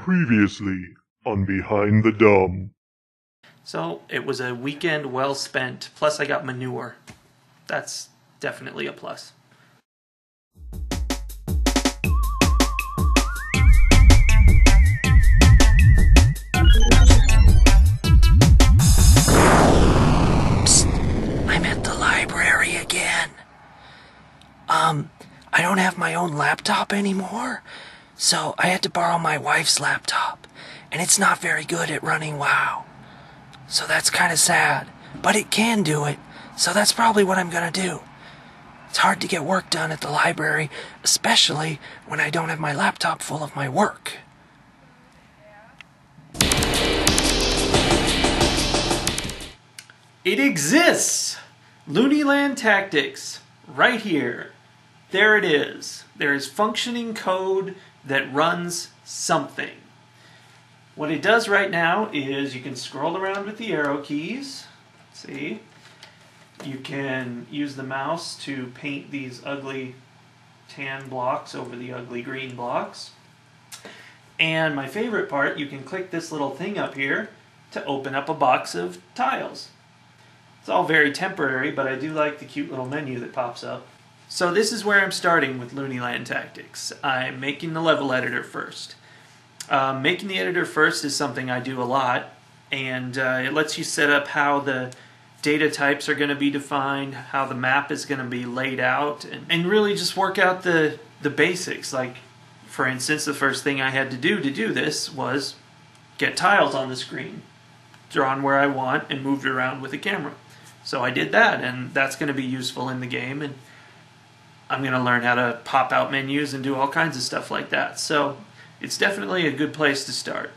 Previously on Behind the Dumb. So it was a weekend well spent, plus I got manure. That's definitely a plus. Psst, I'm at the library again. I don't have my own laptop anymore, so I had to borrow my wife's laptop, and it's not very good at running WoW. So that's kind of sad, but it can do it, so that's probably what I'm gonna do. It's hard to get work done at the library, especially when I don't have my laptop full of my work. It exists! Looneyland Tactics, right here. There it is. There is functioning code that runs something. What it does right now is you can scroll around with the arrow keys. See? You can use the mouse to paint these ugly tan blocks over the ugly green blocks. And my favorite part, you can click this little thing up here to open up a box of tiles. It's all very temporary, but I do like the cute little menu that pops up. So this is where I'm starting with Looneyland Tactics. I'm making the level editor first. Making the editor first is something I do a lot, and it lets you set up how the data types are going to be defined, how the map is going to be laid out, and really just work out the basics. Like, for instance, the first thing I had to do this was get tiles on the screen, drawn where I want, and moved around with the camera. So I did that, and that's going to be useful in the game, and I'm going to learn how to pop out menus and do all kinds of stuff like that. So it's definitely a good place to start.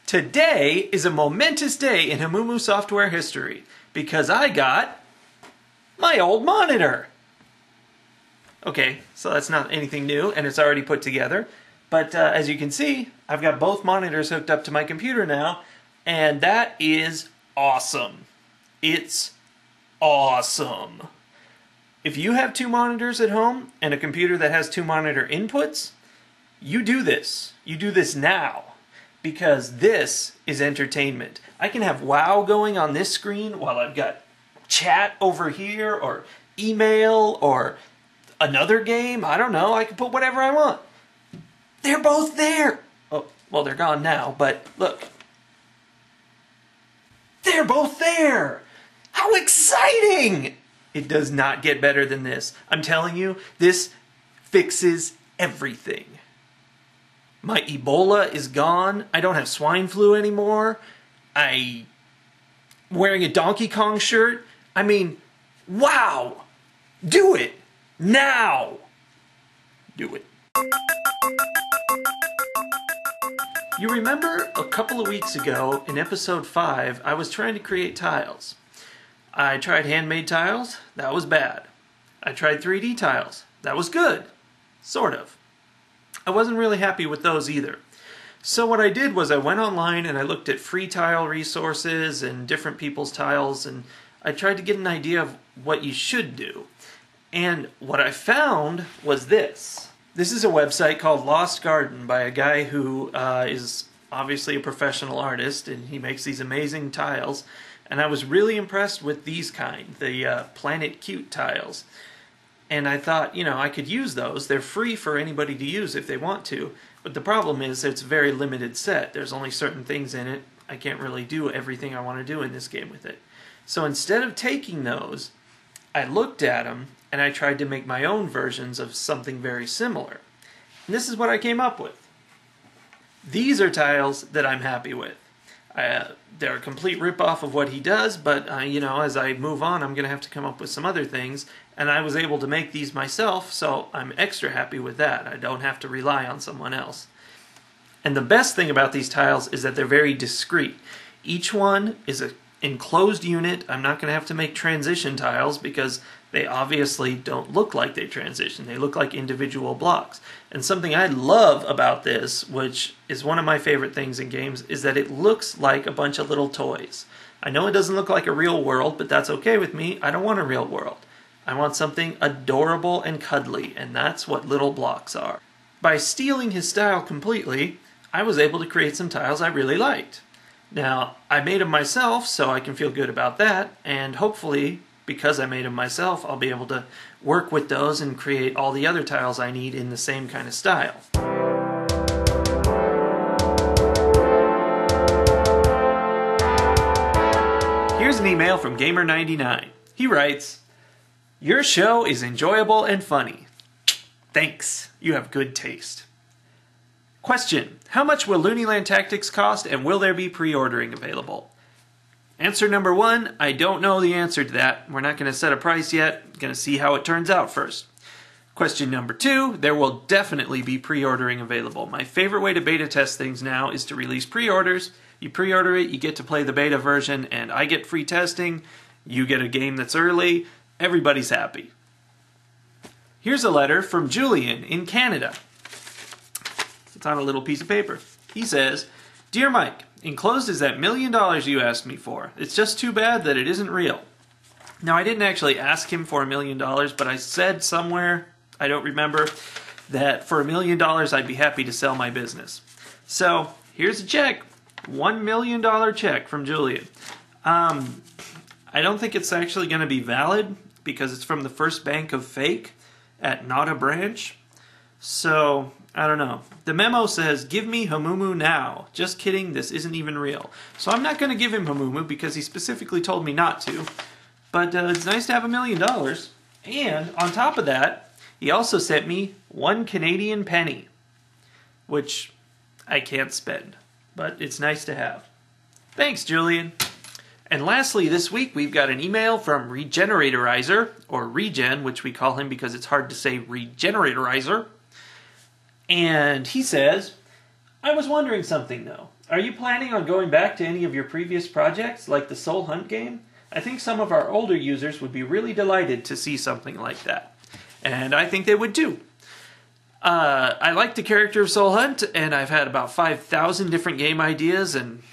Today is a momentous day in Hamumu software history because I got my old monitor. Okay, so that's not anything new and it's already put together. But as you can see, I've got both monitors hooked up to my computer now, and that is awesome. It's awesome. If you have two monitors at home and a computer that has two monitor inputs, you do this. You do this now. Because this is entertainment. I can have WoW going on this screen while I've got chat over here, or email, or another game. I don't know. I can put whatever I want. They're both there. Oh, well, they're gone now, but look. They're both there. How exciting! It does not get better than this. I'm telling you, this fixes everything. My Ebola is gone. I don't have swine flu anymore. I'm wearing a Donkey Kong shirt. I mean, wow! Do it! Now! Do it. You remember a couple of weeks ago in episode 5, I was trying to create tiles. I tried handmade tiles. That was bad. I tried 3D tiles. That was good. Sort of. I wasn't really happy with those either. So what I did was I went online and I looked at free tile resources and different people's tiles, and I tried to get an idea of what you should do. And what I found was this. This is a website called Lost Garden by a guy who is obviously a professional artist, and he makes these amazing tiles. And I was really impressed with these kind, the Planet Cute tiles. And I thought, you know, I could use those. They're free for anybody to use if they want to. But the problem is it's a very limited set. There's only certain things in it. I can't really do everything I want to do in this game with it. So instead of taking those, I looked at them and I tried to make my own versions of something very similar. And this is what I came up with. These are tiles that I'm happy with. They're a complete ripoff of what he does, but you know, as I move on, I'm going to have to come up with some other things, and I was able to make these myself, so I'm extra happy with that. I don't have to rely on someone else. And the best thing about these tiles is that they're very discrete. Each one is an enclosed unit. I'm not going to have to make transition tiles because they obviously don't look like they transition. They look like individual blocks. And something I love about this, which is one of my favorite things in games, is that it looks like a bunch of little toys. I know it doesn't look like a real world, but that's okay with me. I don't want a real world. I want something adorable and cuddly, and that's what little blocks are. By stealing his style completely, I was able to create some tiles I really liked. Now, I made them myself, so I can feel good about that, and hopefully, because I made them myself, I'll be able to work with those and create all the other tiles I need in the same kind of style. Here's an email from Gamer99. He writes, "Your show is enjoyable and funny. Thanks, you have good taste. Question, how much will Looneyland Tactics cost and will there be pre-ordering available?" Answer number 1, I don't know the answer to that. We're not going to set a price yet. Going to see how it turns out first. Question number 2, there will definitely be pre-ordering available. My favorite way to beta test things now is to release pre-orders. You pre-order it, you get to play the beta version, and I get free testing. You get a game that's early. Everybody's happy. Here's a letter from Julian in Canada. It's on a little piece of paper. He says, "Dear Mike, enclosed is that $1 million you asked me for. It's just too bad that it isn't real." Now, I didn't actually ask him for $1 million, but I said somewhere, I don't remember, that for $1 million I'd be happy to sell my business. So, here's a check. $1 million check from Julian. I don't think it's actually going to be valid because it's from the First Bank of Fake at not a branch. So, I don't know. The memo says, "Give me Hamumu now." Just kidding, this isn't even real. So I'm not going to give him Hamumu because he specifically told me not to. But it's nice to have $1 million. And on top of that, he also sent me 1 Canadian penny, which I can't spend, but it's nice to have. Thanks, Julian. And lastly, this week we've got an email from Regeneratorizer, or Regen, which we call him because it's hard to say Regeneratorizer. And he says, "I was wondering something though. Are you planning on going back to any of your previous projects, like the Soul Hunt game? I think some of our older users would be really delighted to see something like that." And I think they would too. I like the character of Soul Hunt, and I've had about 5,000 different game ideas and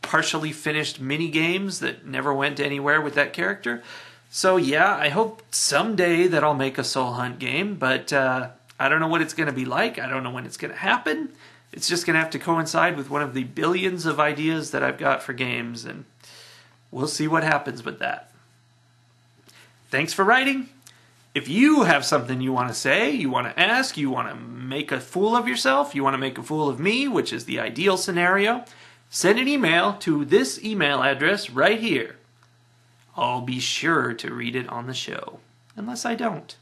partially finished mini games that never went anywhere with that character. So yeah, I hope someday that I'll make a Soul Hunt game, but I don't know what it's going to be like. I don't know when it's going to happen. It's just going to have to coincide with one of the billions of ideas that I've got for games, and we'll see what happens with that. Thanks for writing. If you have something you want to say, you want to ask, you want to make a fool of yourself, you want to make a fool of me, which is the ideal scenario, send an email to this email address right here. I'll be sure to read it on the show, unless I don't.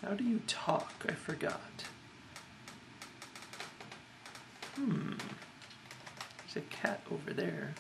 How do you talk? I forgot. There's a cat over there.